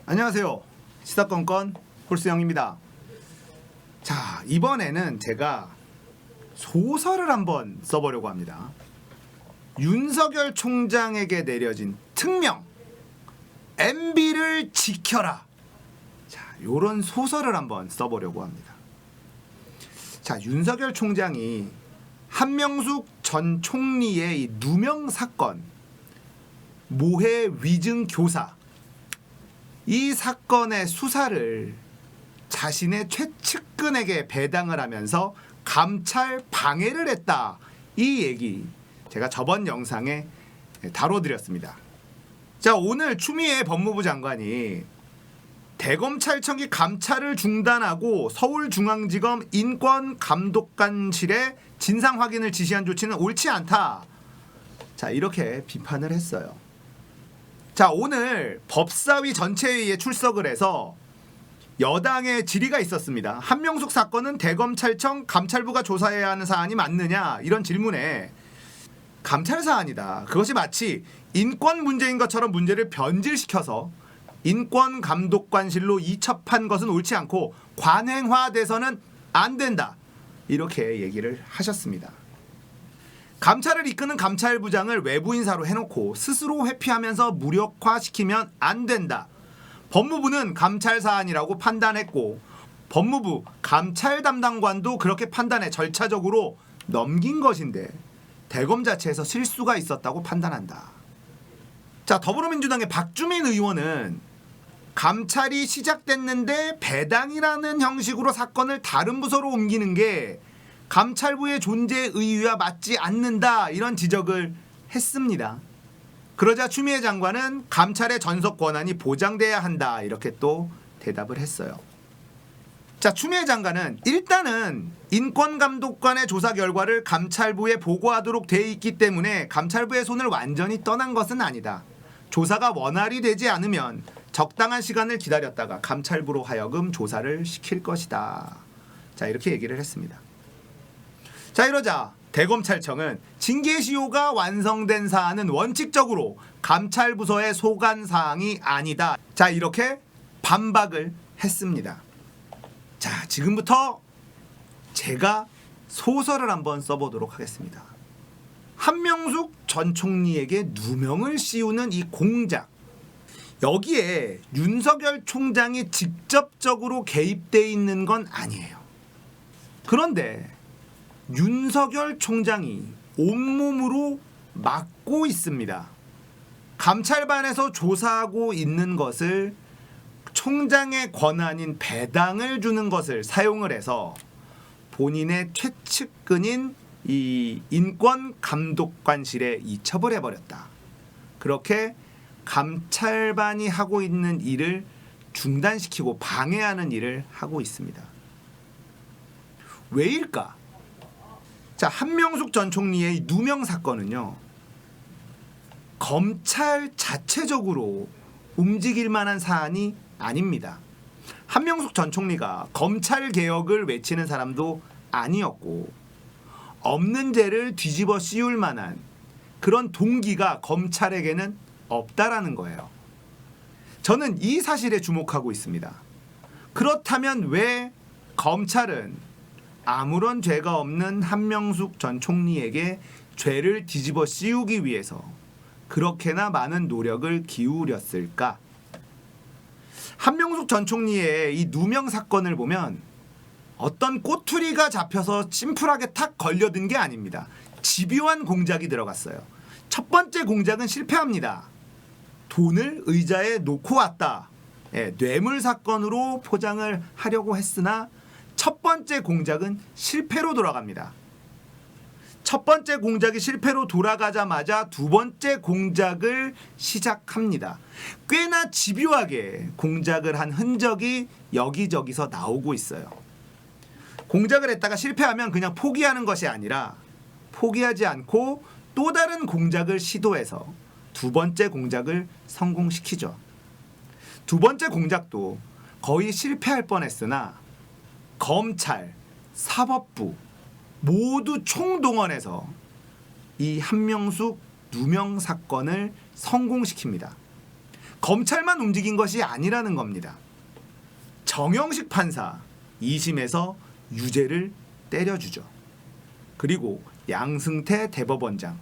안녕하세요. 시사건건 홀수영입니다. 자, 이번에는 제가 소설을 한번 써보려고 합니다. 윤석열 총장에게 내려진 특명 MB를 지켜라. 자, 요런 소설을 한번 써보려고 합니다. 자, 윤석열 총장이 한명숙 전 총리의 이 누명 사건, 모해 위증 교사, 이 사건의 수사를 자신의 최측근에게 배당을 하면서 감찰 방해를 했다. 이 얘기 제가 저번 영상에 다뤄드렸습니다. 자, 오늘 추미애 법무부 장관이 대검찰청이 감찰을 중단하고 서울중앙지검 인권감독관실에 진상 확인을 지시한 조치는 옳지 않다. 자, 이렇게 비판을 했어요. 자, 오늘 법사위 전체회의에 출석을 해서 여당의 질의가 있었습니다. 한명숙 사건은 대검찰청 감찰부가 조사해야 하는 사안이 맞느냐, 이런 질문에 감찰 사안이다. 그것이 마치 인권 문제인 것처럼 문제를 변질시켜서 인권감독관실로 이첩한 것은 옳지 않고 관행화돼서는 안 된다. 이렇게 얘기를 하셨습니다. 감찰을 이끄는 감찰부장을 외부 인사로 해놓고 스스로 회피하면서 무력화시키면 안 된다. 법무부는 감찰 사안이라고 판단했고 법무부 감찰 담당관도 그렇게 판단해 절차적으로 넘긴 것인데 대검 자체에서 실수가 있었다고 판단한다. 자, 더불어민주당의 박주민 의원은 감찰이 시작됐는데 배당이라는 형식으로 사건을 다른 부서로 옮기는 게 감찰부의 존재 의의와 맞지 않는다, 이런 지적을 했습니다. 그러자 추미애 장관은 감찰의 전속 권한이 보장돼야 한다, 이렇게 또 대답을 했어요. 자, 추미애 장관은 일단은 인권감독관의 조사 결과를 감찰부에 보고하도록 돼 있기 때문에 감찰부의 손을 완전히 떠난 것은 아니다. 조사가 원활히 되지 않으면 적당한 시간을 기다렸다가 감찰부로 하여금 조사를 시킬 것이다. 자, 이렇게 얘기를 했습니다. 자, 이러자 대검찰청은 징계시효가 완성된 사안은 원칙적으로 감찰부서의 소관사항이 아니다. 자, 이렇게 반박을 했습니다. 자, 지금부터 제가 소설을 한번 써보도록 하겠습니다. 한명숙 전 총리에게 누명을 씌우는 이 공작, 여기에 윤석열 총장이 직접적으로 개입돼 있는 건 아니에요. 그런데 윤석열 총장이 온몸으로 막고 있습니다. 감찰반에서 조사하고 있는 것을 총장의 권한인 배당을 주는 것을 사용을 해서 본인의 최측근인 이 인권감독관실에 이첩을 해버렸다. 그렇게 감찰반이 하고 있는 일을 중단시키고 방해하는 일을 하고 있습니다. 왜일까? 자, 한명숙 전 총리의 누명 사건은요, 검찰 자체적으로 움직일 만한 사안이 아닙니다. 한명숙 전 총리가 검찰 개혁을 외치는 사람도 아니었고 없는 죄를 뒤집어 씌울 만한 그런 동기가 검찰에게는 없다라는 거예요. 저는 이 사실에 주목하고 있습니다. 그렇다면 왜 검찰은 아무런 죄가 없는 한명숙 전 총리에게 죄를 뒤집어 씌우기 위해서 그렇게나 많은 노력을 기울였을까? 한명숙 전 총리의 이 누명 사건을 보면 어떤 꼬투리가 잡혀서 심플하게 탁 걸려든 게 아닙니다. 집요한 공작이 들어갔어요. 첫 번째 공작은 실패합니다. 돈을 의자에 놓고 왔다. 뇌물 사건으로 포장을 하려고 했으나 첫 번째 공작은 실패로 돌아갑니다. 첫 번째 공작이 실패로 돌아가자마자 두 번째 공작을 시작합니다. 꽤나 집요하게 공작을 한 흔적이 여기저기서 나오고 있어요. 공작을 했다가 실패하면 그냥 포기하는 것이 아니라 포기하지 않고 또 다른 공작을 시도해서 두 번째 공작을 성공시키죠. 두 번째 공작도 거의 실패할 뻔했으나 검찰, 사법부 모두 총동원해서 이 한명숙 누명 사건을 성공시킵니다. 검찰만 움직인 것이 아니라는 겁니다. 정영식 판사 2심에서 유죄를 때려주죠. 그리고 양승태 대법원장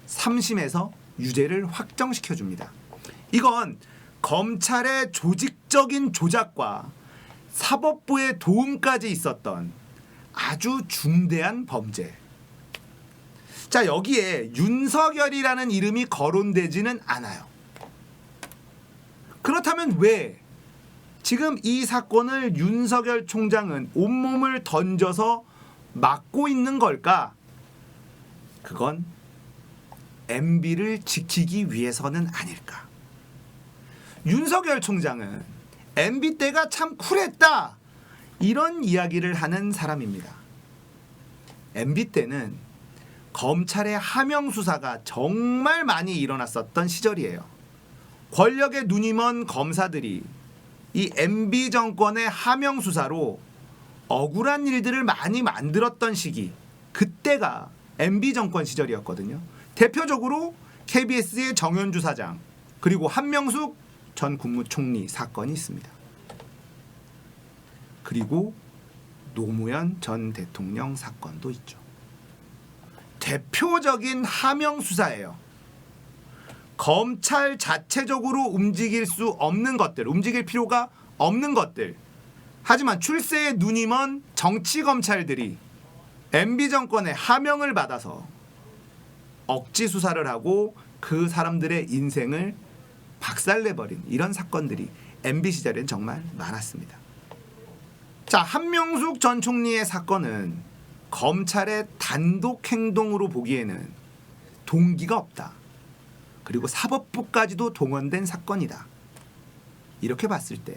3심에서 유죄를 확정시켜줍니다. 이건 검찰의 조직적인 조작과 사법부의 도움까지 있었던 아주 중대한 범죄. 자, 여기에 윤석열이라는 이름이 거론되지는 않아요. 그렇다면 왜 지금 이 사건을 윤석열 총장은 온몸을 던져서 막고 있는 걸까? 그건 MB를 지키기 위해서는 아닐까. 윤석열 총장은 MB 때가 참 쿨했다, 이런 이야기를 하는 사람입니다. MB 때는 검찰의 하명 수사가 정말 많이 일어났었던 시절이에요. 권력에 눈이 먼 검사들이 이 MB 정권의 하명 수사로 억울한 일들을 많이 만들었던 시기, 그때가 MB 정권 시절이었거든요. 대표적으로 KBS의 정현주 사장, 그리고 한명숙 전 국무총리 사건이 있습니다. 그리고 노무현 전 대통령 사건도 있죠. 대표적인 하명 수사예요. 검찰 자체적으로 움직일 수 없는 것들, 움직일 필요가 없는 것들, 하지만 출세에 눈이 먼 정치 검찰들이 MB 정권의 하명을 받아서 억지 수사를 하고 그 사람들의 인생을 박살내버린 이런 사건들이 MB 시절엔 정말 많았습니다. 자, 한명숙 전 총리의 사건은 검찰의 단독 행동으로 보기에는 동기가 없다. 그리고 사법부까지도 동원된 사건이다. 이렇게 봤을 때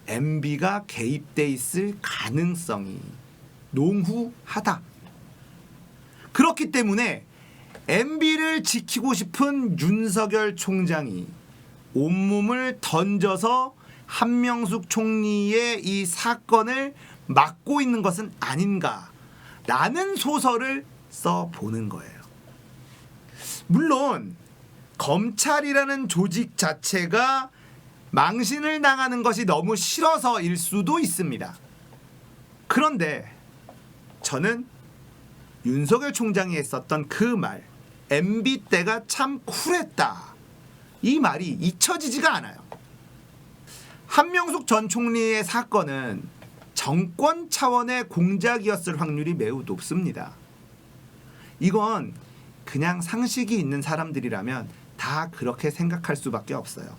MB가 개입돼 있을 가능성이 농후하다. 그렇기 때문에 MB를 지키고 싶은 윤석열 총장이 온몸을 던져서 한명숙 총리의 이 사건을 막고 있는 것은 아닌가라는 소설을 써보는 거예요. 물론 검찰이라는 조직 자체가 망신을 당하는 것이 너무 싫어서일 수도 있습니다. 그런데 저는 윤석열 총장이 했었던 그 말, MB 때가 참 쿨했다, 이 말이 잊혀지지가 않아요. 한명숙 전 총리의 사건은 정권 차원의 공작이었을 확률이 매우 높습니다. 이건 그냥 상식이 있는 사람들이라면 다 그렇게 생각할 수밖에 없어요.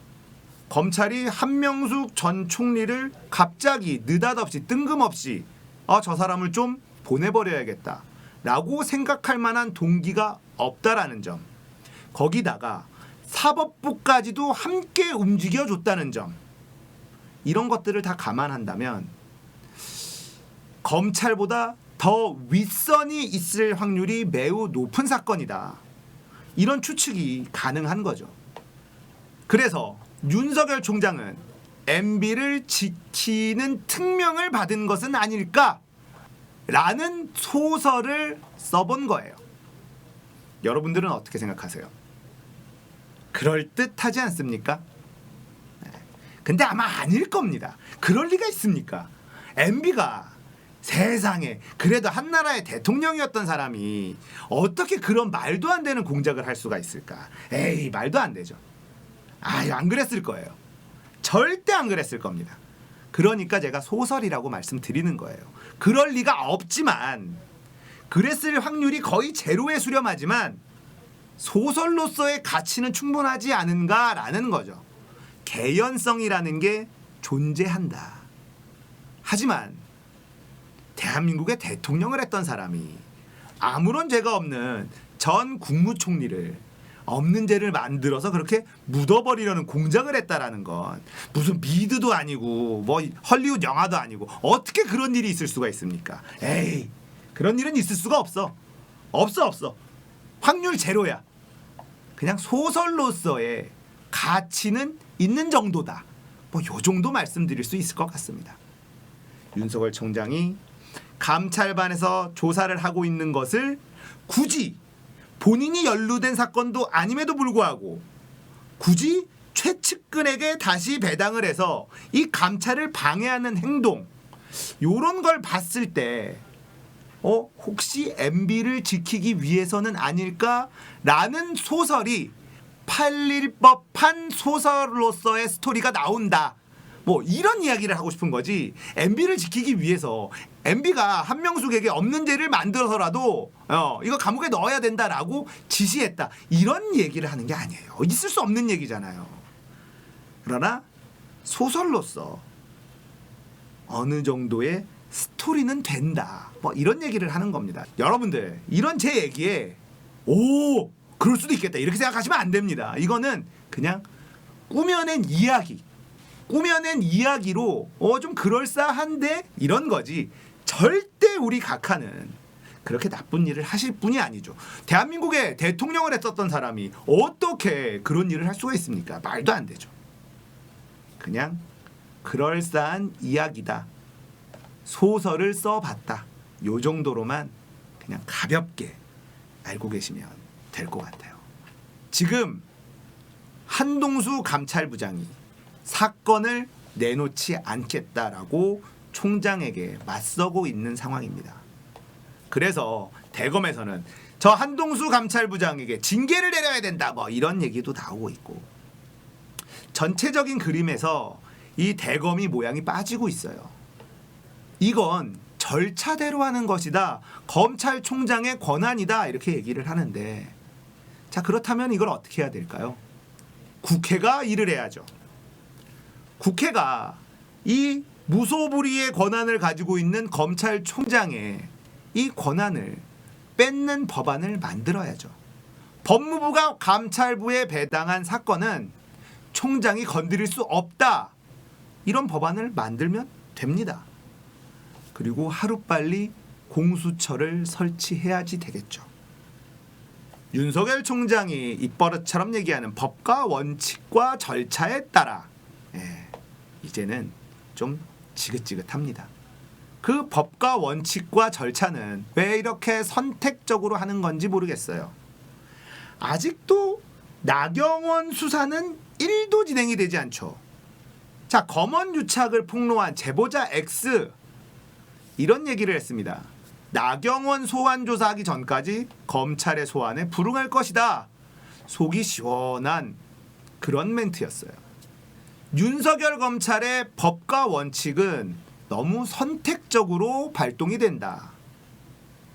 검찰이 한명숙 전 총리를 갑자기 느닷없이 뜬금없이 저 사람을 좀 보내버려야겠다 라고 생각할 만한 동기가 없다라는 점, 거기다가 사법부까지도 함께 움직여줬다는 점, 이런 것들을 다 감안한다면 검찰보다 더 윗선이 있을 확률이 매우 높은 사건이다, 이런 추측이 가능한 거죠. 그래서 윤석열 총장은 MB를 지키는 특명을 받은 것은 아닐까 라는 소설을 써본 거예요. 여러분들은 어떻게 생각하세요? 그럴듯하지 않습니까? 네. 근데 아마 아닐 겁니다. 그럴 리가 있습니까? MB가 세상에 그래도 한나라의 대통령이었던 사람이 어떻게 그런 말도 안 되는 공작을 할 수가 있을까? 에이, 말도 안 되죠. 안 그랬을 거예요. 절대 안 그랬을 겁니다. 그러니까 제가 소설이라고 말씀드리는 거예요. 그럴 리가 없지만, 그랬을 확률이 거의 제로에 수렴하지만 소설로서의 가치는 충분하지 않은가라는 거죠. 개연성이라는 게 존재한다. 하지만 대한민국의 대통령을 했던 사람이 아무런 죄가 없는 전 국무총리를 없는 죄를 만들어서 그렇게 묻어버리려는 공작을 했다라는 건 무슨 미드도 아니고 뭐 헐리우드 영화도 아니고 어떻게 그런 일이 있을 수가 있습니까? 에이, 그런 일은 있을 수가 없어. 없어. 확률 제로야. 그냥 소설로서의 가치는 있는 정도다. 뭐 요 정도 말씀드릴 수 있을 것 같습니다. 윤석열 총장이 감찰반에서 조사를 하고 있는 것을 굳이 본인이 연루된 사건도 아님에도 불구하고 굳이 최측근에게 다시 배당을 해서 이 감찰을 방해하는 행동, 요런 걸 봤을 때 혹시 MB를 지키기 위해서는 아닐까라는 소설이 팔릴 법한 소설로서의 스토리가 나온다. 뭐 이런 이야기를 하고 싶은 거지. MB를 지키기 위해서 MB가 한명숙에게 없는 죄를 만들어서라도 이거 감옥에 넣어야 된다라고 지시했다. 이런 얘기를 하는 게 아니에요. 있을 수 없는 얘기잖아요. 그러나 소설로서 어느 정도의 스토리는 된다. 뭐 이런 얘기를 하는 겁니다. 여러분들 이런 제 얘기에 오 그럴 수도 있겠다 이렇게 생각하시면 안 됩니다. 이거는 그냥 꾸며낸 이야기. 꾸며낸 이야기로 좀 그럴싸한데 이런 거지. 절대 우리 각하는 그렇게 나쁜 일을 하실 분이 아니죠. 대한민국의 대통령을 했었던 사람이 어떻게 그런 일을 할 수가 있습니까? 말도 안 되죠. 그냥 그럴싸한 이야기다. 소설을 써봤다. 요 정도로만 그냥 가볍게 알고 계시면 될 것 같아요. 지금 한동수 감찰부장이 사건을 내놓지 않겠다라고 총장에게 맞서고 있는 상황입니다. 그래서 대검에서는 저 한동수 감찰부장에게 징계를 내려야 된다 뭐 이런 얘기도 나오고 있고 전체적인 그림에서 이 대검이 모양이 빠지고 있어요. 이건 절차대로 하는 것이다. 검찰총장의 권한이다. 이렇게 얘기를 하는데 자 그렇다면 이걸 어떻게 해야 될까요? 국회가 일을 해야죠. 국회가 이 무소불위의 권한을 가지고 있는 검찰총장의 이 권한을 뺏는 법안을 만들어야죠. 법무부가 감찰부에 배당한 사건은 총장이 건드릴 수 없다. 이런 법안을 만들면 됩니다. 그리고 하루빨리 공수처를 설치해야지 되겠죠. 윤석열 총장이 입버릇처럼 얘기하는 법과 원칙과 절차에 따라 이제는 좀 지긋지긋합니다. 그 법과 원칙과 절차는 왜 이렇게 선택적으로 하는 건지 모르겠어요. 아직도 나경원 수사는 1도 진행이 되지 않죠. 자, 검언 유착을 폭로한 제보자 X 이런 얘기를 했습니다. 나경원 소환 조사하기 전까지 검찰의 소환에 불응할 것이다. 속이 시원한 그런 멘트였어요. 윤석열 검찰의 법과 원칙은 너무 선택적으로 발동이 된다.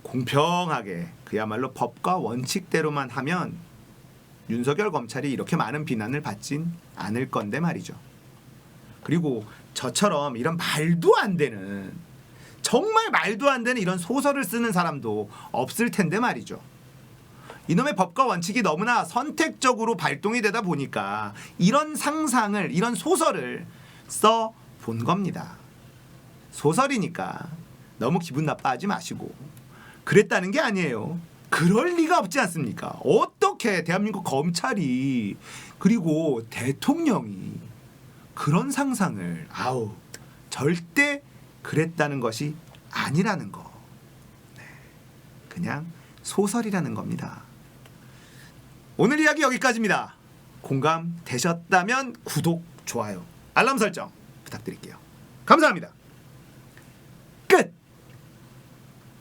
공평하게 그야말로 법과 원칙대로만 하면 윤석열 검찰이 이렇게 많은 비난을 받진 않을 건데 말이죠. 그리고 저처럼 이런 말도 안 되는 정말 말도 안 되는 이런 소설을 쓰는 사람도 없을 텐데 말이죠. 이놈의 법과 원칙이 너무나 선택적으로 발동이 되다 보니까 이런 상상을, 이런 소설을 써 본 겁니다. 소설이니까 너무 기분 나빠하지 마시고 그랬다는 게 아니에요. 그럴 리가 없지 않습니까? 어떻게 대한민국 검찰이 그리고 대통령이 그런 상상을 절대 그랬다는 것이 아니라는 거. 그냥 소설이라는 겁니다. 오늘 이야기 여기까지입니다. 공감 되셨다면 구독, 좋아요, 알람 설정 부탁드릴게요. 감사합니다.